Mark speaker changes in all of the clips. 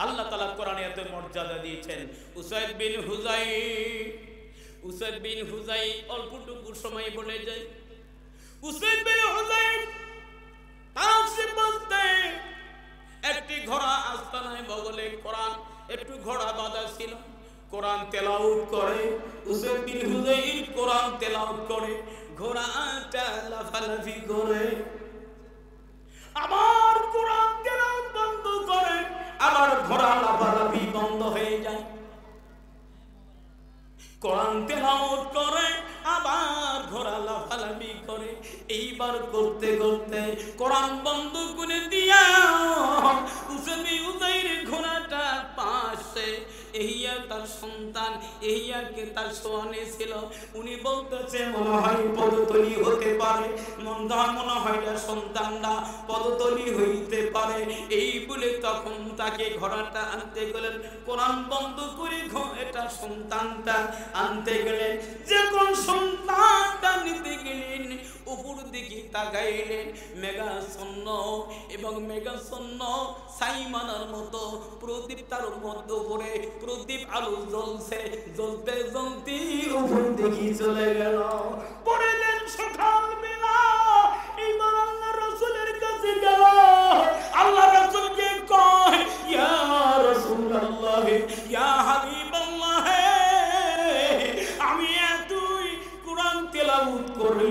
Speaker 1: আল্লাহ তাআলা কোরআনে এত মর্যাদা দিয়েছেন। উসাইদ বিন হুযাই অল্পটুকু সময় বলে যায়। উসাইদ বিন হুযাই তাফসীর বলতে একটি ঘোড়া আস্তানায় বগলে কোরআন, একটু ঘোড়া বাঁধা ছিল, কোরআন তেলাওয়াত করে। উসাইদ বিন হুযাই কোরআন তেলাওয়াত করে, ঘোড়াটা লাফালাফি করে। আবার কোরআন তেলাওয়াত বন্ধ করে, আবার ঘোড়া লাফালাফি বন্ধ হয়ে যায়। কোরআন তেলাওয়াত করে, আবার ঘোড়া লাফালাফি করে। এইবার করতে করতে কোরআন বন্ধ করে দিয়া উসাইদ বিন হুযাইর ঘোড়াটা পাশে এহিয়া তার সন্তান এহিয়াকে তার সোয়ানে ছিল। উনি বলতেছে মনে হয় পদতলি হতে পারে, মনে হয় সন্তানটা পদতলি হইতে পারে। এই বলে তখন তাকে ঘোড়াটা আনতে গেলেন, কোরআন বন্ধ করে এটা সন্তানটা আনতে গেলেন। যখন সন্তানটা নিতে গেলেন উপর দিকে তাকাইলেন, মেঘাচ্ছন্ন এবং মেঘাচ্ছন্ন সাইমানার মতো প্রদীপ, তার মধ্য করে প্রদীপ আলো জ্বলছে, জ্বলতে জ্বলতে উপর দিকে চলে গেল। পরে দিন সকালবেলা এইবার আল্লাহ রাসূলের কাছে গেল। আল্লাহ রাসূলকে কয়, ইয়া রাসূলুল্লাহ, ইয়া হাবিবাল্লাহ, আমি এতই কোরআন তেলাওয়াত করি,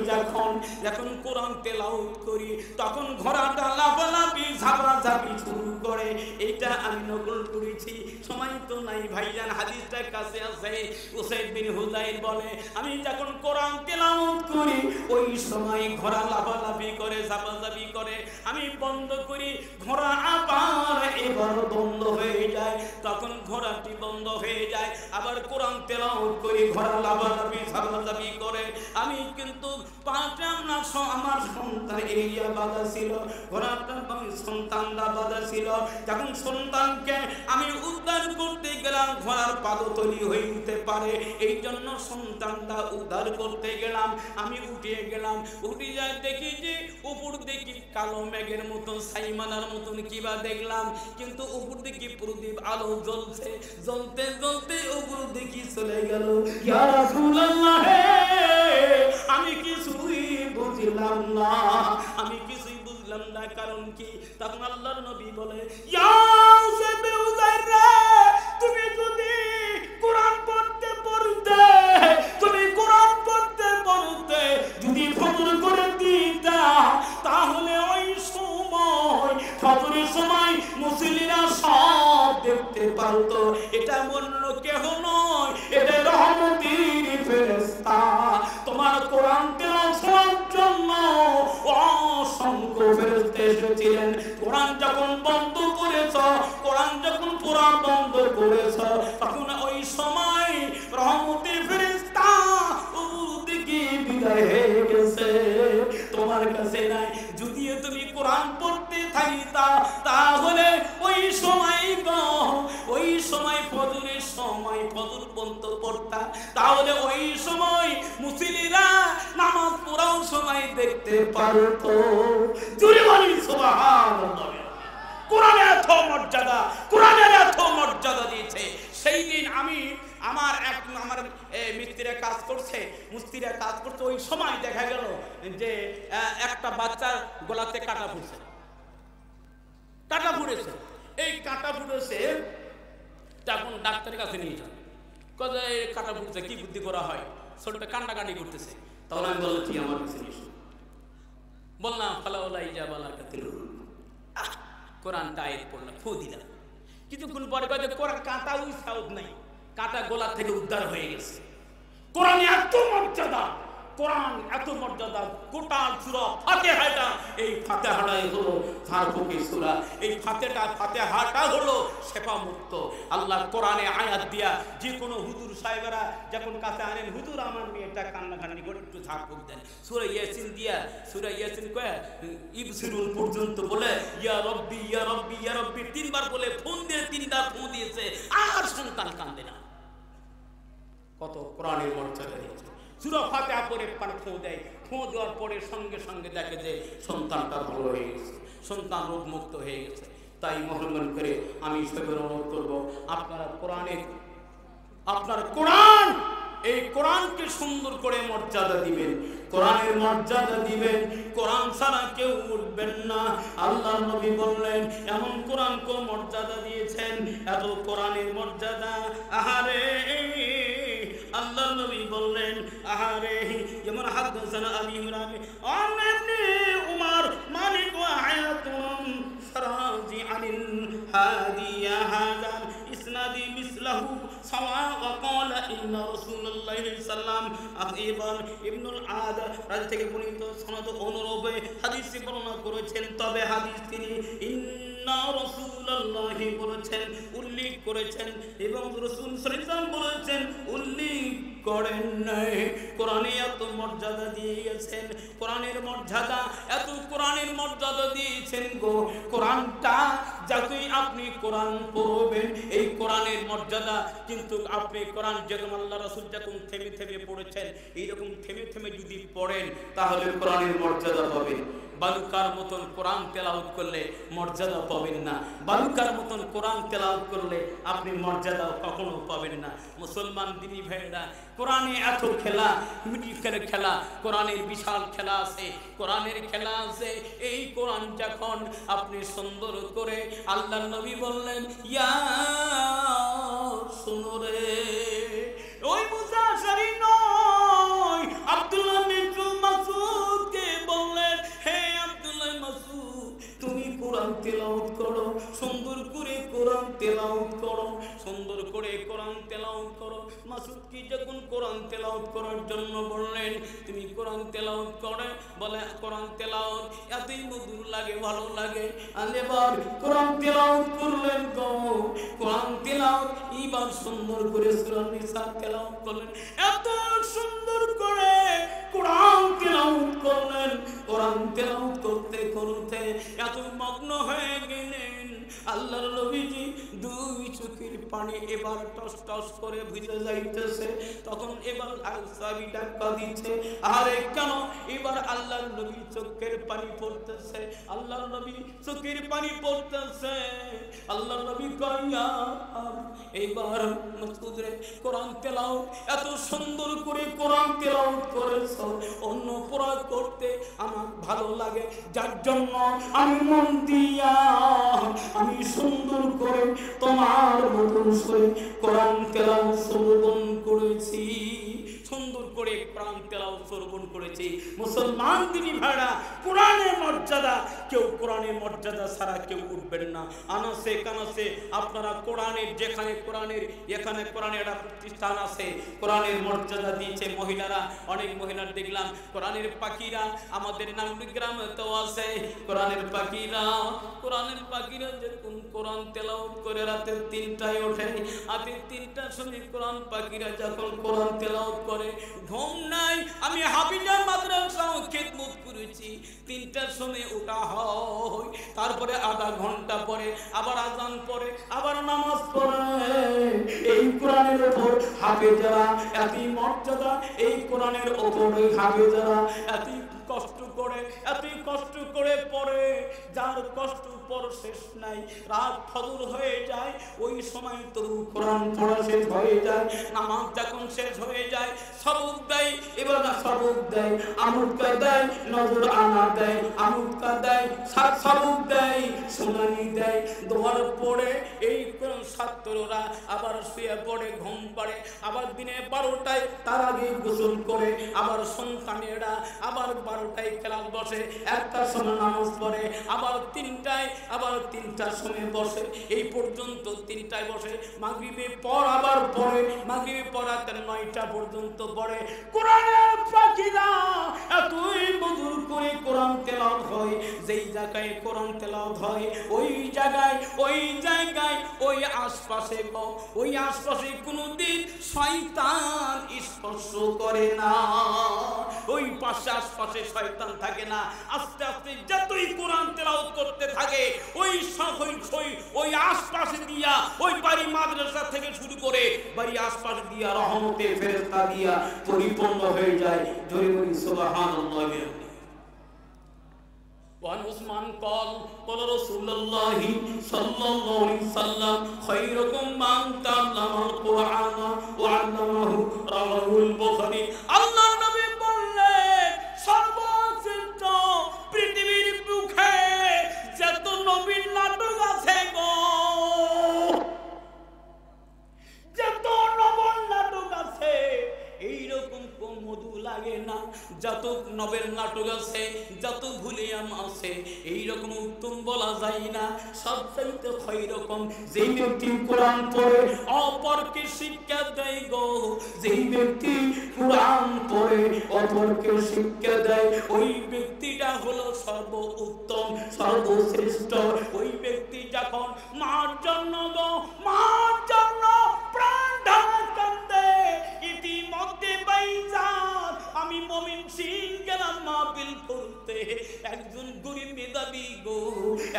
Speaker 1: যখন কোরআন তেলাওয়াত করি তখন ঘোড়াটা লাফালাফি ঝাপাঝাপি শুরু করে। এটা আমি নকল করেছি, সময় তো নাই ভাইজান, হাদিসটা কাছে আছে। উসাইদ বিন হুযাইর বলে, আমি যখন কোরআন তেলাওয়াত করি ওই সময় ঘোড়া লাফালাফি করে, ঝাপাঝাপি করে, আমি বন্ধ করি, ঘোড়া আবার এবার বন্ধ হয়ে যায়। তখন ঘোড়াটি বন্ধ হয়ে যায়, আবার কোরআন তেলাওয়াত করি, ঘোড়া লাফালাফি ঝাপাঝাপি করে। আমি কিন্তু পাটা আমার সন্তান এরিয়া বাধা ছিল, ঘোড়াটা সন্তানরা বাধা ছিল। যখন সন্তানকে আমি উদ্ধার করতে গেলাম, ঘোড়ার পাদতলি হইতে পারে, এই জন্য সন্তানটা উদ্ধার করতে গেলাম। আমি উঠে গেলাম, উঠে যায় দেখি যে উপর দিকে কালো মেঘের মতন সাইমানার মতন কিবা দেখলাম, কিন্তু উপর দিকে প্রদীপ আলো জ্বলছে, জ্বলতে জ্বলতে উপর দিকে চলে গেল। ইয়া রাসূলুল্লাহ, আমি কিছুই বুঝলাম না, আমি কিছুই বুঝলাম না, কারণ কি? তখন আল্লাহর নবী বলে, ইয়া উসাইদ বিন হুযাইর, তুমি যদি কোরআন পড়তে পড়তে, তুমি কোরআন পড়তে পড়তে যদি ফজর করে দিতা, তাহলে ওই সময় ফজরের সময় মুসল্লিরা সব দেখতে পারতো। এটা অন্য কেহ নয়, এটা রহমতের ফেরেশতা। তোমার কোরআন তেলাওয়াতের জন্য অসংখ্য ফেরেশতা এসেছিলেন। কোরআন যখন বন্ধ করেছ, কোরআন যখন পড়া বন্ধ করেছ, তখন ওই সময় রহমতের ফেরেশতা ওদিকে বিদায় হয়ে গেছে, তোমার কাছে নাই। যদিও তুমি কোরআন পড়তে থাকিতা, তাহলে ওই সময় ফজরের সময় ফজর পর্যন্ত পড়তা, তাহলে ওই সময় মুসল্লিরা নামাজ পড়াও সময় দেখতে পারতো। জোরে বলি সুবহানাল্লাহ। কোরআনের এত মর্যাদা, কোরআনের এত মর্যাদা দিয়েছে। সেই দিন আমি আমার মিস্ত্রিরা কাজ করছে, ওই সময় দেখা গেল যে একটা বাচ্চার গলাতে কাটা ফুটেছে। এই কাটা ফুটেছে, তখন ডাক্তারের কাছে নিয়ে যান, কোথায় কাটা ফুটেছে, কি বুদ্ধি করা হয়, ছোটটা কান্নাকাটি করতেছে। তখন আমি বললাম, কি আমার কাছে নিয়ে বললাম, ফালাউলাই জাবালা কাতিল, কোরআনটা আয়াত পড়লাম, ফু দিলাম। কিছুক্ষণ পরে কোরআন কাঁটা ওই সাউদ নাই, কাঁটা গোলা থেকে উদ্ধার হয়ে গেছে। কোরআন এত মর্যাদা, কোরআন এত মর্যাদা। গোটা সূরা ফাতিহাটা, এই ফাতিহাটাই হলো ফারুকি সূরা। এই ফাতিহাটা হলো শেফা মুক্ত। আল্লাহ কোরআনে আয়াত দিয়া যে কোনো হুজুর সাহেবেরা যখন কাছে আনেন, হুজুর আমার মেয়েটা কান্নাকাটি করে, একটু ঝাড়ফুঁক দেন, সূরা ইয়াসিন দিয়া, সূরা ইয়াসিন কয় ইবসিরুল পর্যন্ত বলে ইয়া রব্বি ইয়া রব্বি ইয়া রব্বি তিনবার বলে ফোন দিয়ে তিনবার ফোন দিয়েছে, আর সন্তান কান্দে না। কত কোরআনের মর্যাদা দিয়েছে। সূরা ফাতিহা পড়ে ফু দেয়, ফু দেওয়ার পরে সঙ্গে সঙ্গে দেখে যে সন্তানটা ভালো হয়ে গেছে, সন্তান রোগ মুক্ত হয়ে গেছে। তাই মহরমান করে আমি সবার অনুরোধ করব, আপনারা আপনার কোরআন, এই কোরআনকে সুন্দর করে মর্যাদা দিবেন, কোরআনের মর্যাদা দিবেন। কোরআন ছাড়া কেউ উঠবেন না। আল্লাহর নবী বললেন, এমন কোরআনকে মর্যাদা দিয়েছেন, এত কোরআনের মর্যাদা। আহারে আল্লাহর নবী বললেন, আহারে যেমন হাদাসানা আবি হুরায়রা আননি উমর মালিক ওয়া হায়াতুন ফারাজি আনিল হাদিয়া হাযা ইসনাদি মিসলাহু সাওয়া ওয়া ক্বালা ইন্না রাসূলুল্লাহি সাল্লাল্লাহু আলাইহি ওয়াসাল্লাম ইবনুল আদ রাজি থেকে বর্ণিত সনদ অনুরূপে হাদিসে বর্ণনা করেছেন। তবে হাদিস তিনি ইন্না রাসূলুল্লাহি বলেছেন, উল্লেখ করেছেন, এবং রাসূল সাল্লাল্লাহু আলাইহি ওয়াসাল্লাম বলেছেন, উল্লেখ করেন নাই। কোরআনে এত মর্যাদা দিয়েছেন, কোরআনের মর্যাদা, এত কোরআনের মর্যাদা দিয়েছেন গো। কোরআনটা যতই আপনি কোরআন পড়বেন, এই কোরআনের মর্যাদা, কিন্তু আপনি কোরআন যেরকম আল্লাহ রাসূল যখন থেমে থেমে পড়েছেন, এইরকম থেমে থেমে যদি পড়েন তাহলে কোরআনের মর্যাদা পাবেন। বালুকার মতন কোরআন তেলাওয়াত করলে মর্যাদা পাবেন না। বালুকার মতন কোরআন তেলাওয়াত করলে আপনি মর্যাদা কখনো পাবেন না। মুসলমান দিনী ভাইরা, কোরআনে এত খেলা, মিডিকের খেলা, কোরআনের বিশাল খেলা আছে, কোরআনের খেলা আছে। এই কোরআন যখন আপনি সুন্দর করে, আল্লাহর নবী বললেন, ইয়া শুনো রে, ওই মুসা শরী নয়, আব্দুল্লাহ বিন মাসউদকে বললেন, হে আব্দুল্লাহ মাসউদ, তুমি কোরআন তেলাওয়াত করো, সুন্দর করে কোরআন তেলাওয়াত করো, সুন্দর করে কোরআন তেলাওয়াত করো। মাসউদ কি যখন কোরআন তেলাওয়াত করার জন্য বললেন, তুমি কোরআন তেলাওয়াত করে, বলে কোরআন তেলাওয়াত এতই মধুর লাগে, ভালো লাগে। আর এবার কোরআন তেলাওয়াত করলেন গো, কোরআন তেলাওয়াত এবার সুন্দর করে সূরা নিসা তেলাওয়াত করলেন, এত সুন্দর করে কোরআন তেলাওয়াত করলেন। কোরআন তেলাওয়াত করতে করতে এত মগ্ন হয়ে গেলেন, আল্লাহর নবীজি দুই চোখের পানি এবার টস টস করে ভিজে যাইতেছে। তখন এবার সাহাবী ডাক্কা দিচ্ছে, আরে কেন এবার আল্লাহর নবী চোখের পানি পড়তেছে, আল্লাহর নবী চোখের পানি পড়তেছে। আল্লাহর নবী কইয়া, এইবার মাসউদ রে, কোরআন তেলাওয়াত এত সুন্দর করে কোরআন তেলাওয়াত করেছ, অন্য পড়া করতে আমার ভালো লাগে, যার জন্য আমি মন দিয়া আমি সুন্দর করে তোমার মতন করে কোরআন তেলাওয়াত শ্রবণ করেছি, সুন্দর করে কোরআন তেলাওয়াত শ্রবণ করেছি। মুসলমান দিনী ভাইরা, কোরআনের মর্যাদা, কেউ কোরআনের মর্যাদা ছাড়া কেউ উঠবেন না। আনাসে কানাসে আপনারা কোরআনের, যেখানে কোরআনের, এখানে কোরআনের একটা প্রতিষ্ঠান আছে, কোরআনের মর্যাদা দিয়েছে মহিলারা। অনেক মহিলার দেখলাম, কোরআনের পাখিরা আমাদের নামটি গ্রামে তো আছে, কোরআনের পাখিরা যখন কোরআন তেলাওয়াত করে রাতে 3টায় ওঠে, রাতে 3টার সময় কোরআন পাখিরা যখন কোরআন তেলাওয়াত করে, ঘুম নাই। আমি হাফিজা মাদ্রাসাও খিদমত করেছি, 3টার সময় ওঠা হয়, তারপরে আধা ঘন্টা পরে আবার আজান পড়ে, আবার নামাজ পড়ে। এই কোরআনের উপর হাফেজারা এত মর্যাদা, এই কোরআনের উপর হাফেজারা এত কষ্ট করে পড়ে, যার কষ্ট পর শেষ নাই। রাত ফজর হয়ে যায়, ওই সময় তবু কোরআন পড়া শেষ হয়ে যায়। নামাজ যখন শেষ হয়ে যায়, সবক দেয়, এবার সবক দেয়, আমুদকা দেয়, নজর আনা দেয়, আমুদকা দেয়, সবক দেয়, শুনানি দেয়, দোয়ার পড়ে। এই ছাত্ররা আবার শুয়ে পড়ে, ঘুম পাড়ে, আবার দিনে 12টায় তার আগে গোসল করে, আবার সন্তানেরা আবার 12টায় খেলার বসে, 1টার সময় নামাজ পড়ে, আবার 3টার সময় বসে, এই পর্যন্ত 3টায় বসে, মাগরিবের পর আবার পড়ে, মাগরিবের পর রাত 9টা পর্যন্ত পড়ে। কোরআনের পাখিরা এতই মধুর করে কোরআন তেলাওয়াত হয়, যেই জায়গায় কোরআন তেলাওয়াত হয় ওই জায়গায় ওই আশপাশে কোনোদিন শয়তান স্পর্শ করে না, ওই পাশে আশপাশে শয়তান থাকে না। আস্তে আস্তে যতই কোরআন তেলাওয়াত করতে থাকে, ওই আশপাশে দিয়া, ওই বাড়ি মাদ্রাসা থেকে শুরু করে বাড়ি আশপাশে দিয়া রহমতে ফেরেশতা দিয়া পরিপূর্ণ হয়ে যায়। জোরে বলি সুবহানাল্লাহ। وعن عثمان قال قال رسول الله صلى الله عليه وسلم خيركم من تعلم القرآن وعلمه رواه البخاري আল্লাহ নবী বললেন সর্বশ্রেষ্ঠ পৃথিবীর বুকে যত নবীর নাটক আছে গো, যত নবর নাটক আছে এইরকম কোন মধু লাগে না। যত নবের নাটক আছে, যত ভুলিয়াম আছে, এইরকম উত্তম বলা যায় না। সবচাইতে খৈরকম যেই ব্যক্তি কোরআন পড়ে অপরকে শিক্ষা দেয় গো, যেই ব্যক্তি কোরআন পড়ে অপরকে শিক্ষা দেয়, ওই ব্যক্তিটা হলো সর্ব উত্তম সর্বশ্রেষ্ঠ। ওই ব্যক্তি যখন মার জন্য গো, মার জন্য প্রাণ ঢালা কান্দে, ইতিমধ্যে বাইজান আমি মুমিন সিং গেলাম মাহফিল করতে, একজন গরিব মেধাবী গো,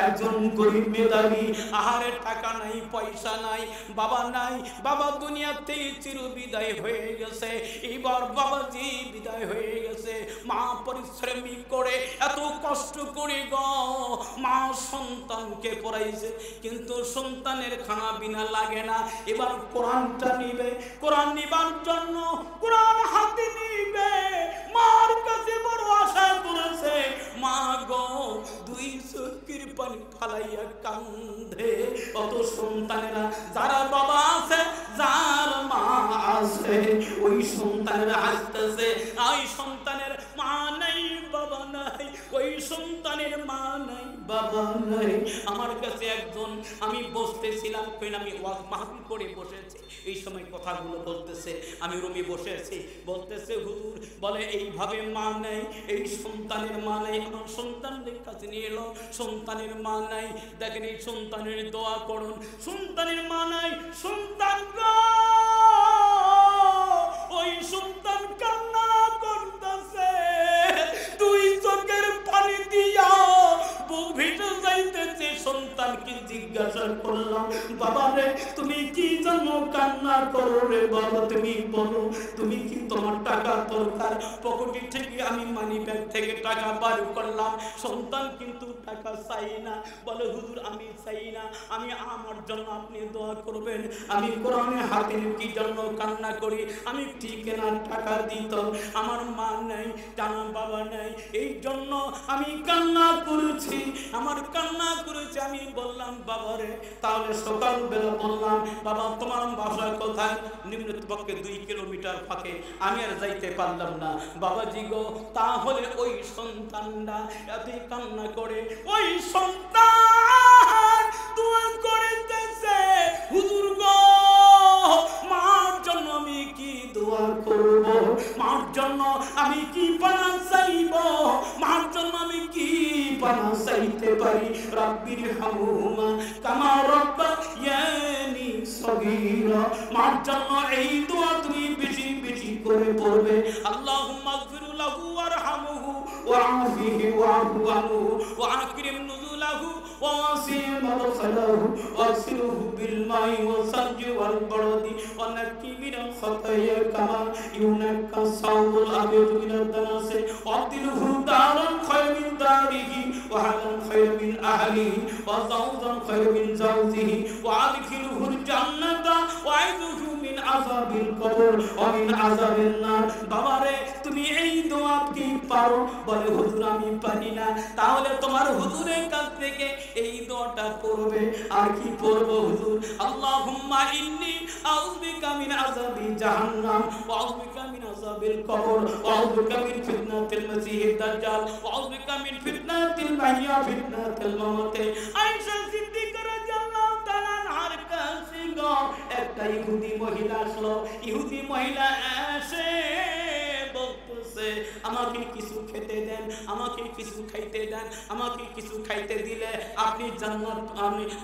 Speaker 1: একজন গরিব মেধাবী, আহারে টাকা নাই পয়সা নাই, বাবা নাই, বাবা দুনিয়াতে চির বিদায় হয়ে গেছে, এবার বাবাজি বিদায় হয়ে গেছে। মা পরিশ্রমী করে এত কষ্ট করে গো মা সন্তানকে পড়াইছে, কিন্তু সন্তানের খানা বিনা লাগে না। এবার কোরআনটা নিবে, কোরআন নিবার জন্য কোরআন হাতে নিবে, মার কাছে বড় আশা করেছে। মা গো দুই চোখের পানি ফালাইয়া কান্দে। অত সন্তানেরা যারা বাবা আছে, যার মা আছে, ওই সন্তানেরা হাসতেছে। ওই সন্তানের মা নাই বাবা নাই, ওই সন্তানের মা নাই বাবা নাই। আমার কাছে একজন, আমি বসতেছিলাম, আমি ওয়াজ মাহফিল করে বসেছি, এই সময় কথাগুলো বলতেছে, আমি রুমে বসে আছি, বলতেছে হুজুর বলে এইভাবে মা নাই, এই সন্তানের মা নাই। আমার সন্তানদের কাছে নিয়ে এলো, সন্তানের মা নাই, দেখেন এই সন্তানের দোয়া করুন, সন্তানের মা নাই। সন্তান গো, ওই সন্তান কান্না করতেছে, দুই চোখের পানি দিয়া বুক ভিজে যাইতেছে। সন্তানকে জিজ্ঞাসা করলাম, বাবা রে তুমি কি জন্য কান্না করো রে বাবা, তুমি বলো, তুমি কি তোমার টাকা দরকার? পকেটে থেকে আমি মানি ব্যাগ থেকে টাকা বার করলাম, সন্তান কিন্তু টাকা চাই না। বলে হুজুর আমি চাই না, আমি আমার জন্য আপনি দোয়া করবেন। আমি কোরআনে হাতে কি জন্য কান্না করি, আমি ঠিক না টাকা দিত, আমার মা নাই, জানা বাবা নাই, এই জন্য আমি কান্না করেছি, আমার কান্না করেছি। আমি বললাম বাবা রে, তাহলে সকালবেলা বললাম বাবা তোমার বাসা কোথায়? নিম্নপক্ষে 2 কিলোমিটার ফাঁকে, আমি আর যাইতে পারলাম না। বাবাজি গো, তাহলে ওই সন্তানরা এত কান্না করে, ওই সন্তান দোয়া করিতেছে, হুজুর গো মার জন্য আমি কি দোয়া করব, মার জন্য আমি কি পানা চাইব, মার জন্য আমি কি পানা চাইতে পারি? রাব্বির হামহুমা কামা রাব্বায়ানি সগীরা। মার জন্য এই দোয়া তুমি বেশি বেশি করে পড়বে। আল্লাহুম্মা গফির লাহু ওয়ারহামহু ওয়াআফিহি ওয়া'ফু আনহু ওয়া'আকরিম নুজুলাহু ওয়াসি' মাদখালাহু ওয়াগসিলহু বিল মাই ওয়াস-সালজি ওয়াল বারদি ওয়ানাক্কি মিনাল খাতায়া কামা ইউনাক্কা সাওবুল আবিদ মিনাদ দানাসি ওয়াদিলহু দারান খায়র মিন দারিহি ওয়া হালান খায়র মিন আহলিহি ওয়া যাওজান খায়র মিন যাওজিহি ওয়া'আদখিলহুল জান্নাতা ওয়া'ইদহু মিন আযাবিল কবর ওয়া মিন আযাবিন নার। বাবারে তুমি এই দোয়া কি পারো? বলে হুজুর আমি পারি না। তাহলে তোমার হুজুরের কাছ থেকে এই দোয়াটা পড়বে। আর কি পড়বো হুজুর? আল্লাহুম্মা ইন্নী আউযু বিকা মিন আযাবি জাহান্নাম ওয়া আউযু বিকা মিন আযাবিল কবর ওয়া আউযু বিকা মিন ফিতনাতিল মাসিহিদ দাজ্জাল ওয়া আউযু বিকা মিন ফিতনাতিল মাহইয়া ফিতনাতিল মামাত। আয়েশা সিদ্দিকা রাদিয়াল্লাহু তাআলা আনহার কাছে একটা ইহুদি মহিলা আসলো। ইহুদি মহিলা এসে বলতেছে আমাকে কিছু খেতে দেন, আমাকে কিছু খাইতে দেন, আমাকে কিছু খাইতে দিলে আপনি জান্নাত,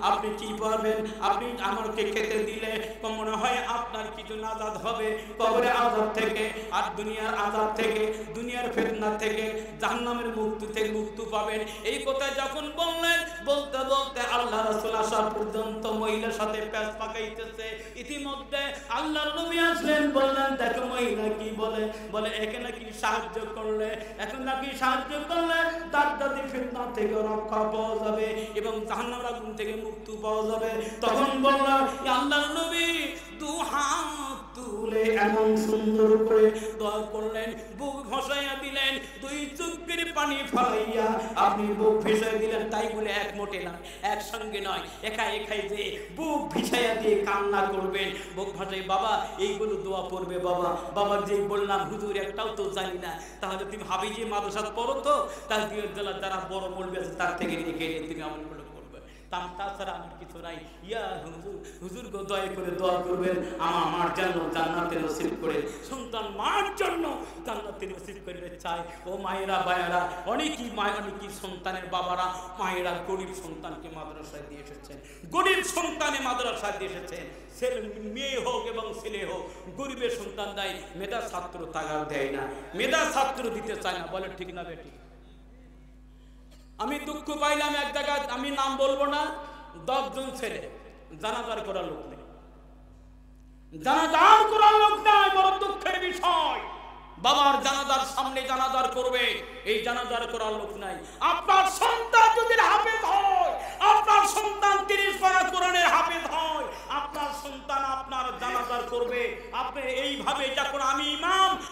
Speaker 1: আপনি কি পাবেন? আপনি আমাকে খেতে দিলে মনে হয় আপনার কিছু নাজাত হবে কবরের আযাব থেকে, আর দুনিয়ার আযাব থেকে, দুনিয়ার ফিতনা থেকে, জাহান্নামের মুক্তি থেকে মুক্তি পাবেন। এই কথা যখন বললেন, বলতে বলতে আল্লাহ রাসূল আসা পর্যন্ত মহিলার সাথে প্যাচ পাকাইতেছে। ইতিমধ্যে আল্লাহর নবী আসলেন, বললেন দেখো মহিলা কি বলে, বলে একে নাকি সাহায্য করলে এখন নাকি সাহায্য করলে দাজ্জালি ফিতনা থেকে রক্ষা পাওয়া যাবে এবং জাহান্নামের আগুন থেকে মুক্তি পাওয়া যাবে। তখন বলল আল্লাহর নবী দু হাত তুলে এমন সুন্দর করে দোয়া করলেন, বুক ভাসাইয়া দিলেন, দুই চোখের পানি ফেলাইয়া আপনি বুক ভিসাইয়া দিলেন। তাই বলে এক মোটে নয়, একসঙ্গে নয়, একা একাই যে বুক ভিসাইয়া দিয়ে কান্না করবেন, বুক ভাসাই বাবা এইগুলো দোয়া পড়বে। বাবা বাবা যেই বললাম হুজুর একটাও তো জানি না, তাহলে তুমি হাবিজি মাদ্রাসা পড়ো তো, তার দিয়ে যারা বড় বলবে তার থেকে লিখে নিয়ে তুমি আমলগুলো করবে, তাছাড়া আমার কিছু নাই। ইয়া হুজুর, হুজুর গো দয়া করে দোয়া করবেন আমার জন্য জান্নাতে নসিব করে, সন্তান মার জন্য জান্নাতে নসিব করে চাই। ও মায়েরা বায়েরা, অনেকই মায়ের অনেকই সন্তানের বাবারা মায়েরা গরিব সন্তানকে মাদ্রাসায় দিয়ে এসেছেন, গরিব সন্তানে মাদ্রাসায় দিয়ে এসেছেন। ছেলে মেয়ে হোক এবং ছেলে হোক, গরিবের সন্তান দেয়, মেধা ছাত্র তাগাও দেয় না, মেধা ছাত্র দিতে চায় না। বলে ঠিক না বেটি? আমি দুঃখ পাইলাম এক জায়গায়, আমি নাম বলবো না, 10 জন ছেলে জানাজার করার লোক নেই, জানাজার করার লোক নাই। বড় দুঃখের বিষয়, বাবার জানাজার সামনে জানাজার করবে, এই জানাজার করার লোক নাই। আপনার সন্তান যদি হাফেজ হয়, আপনার সন্তান 30 পারা কোরআনের হাফেজ হয়, আপনার সন্তান আপনার জানাজার করবে। আপনি এইভাবে যখন আমি ইমাম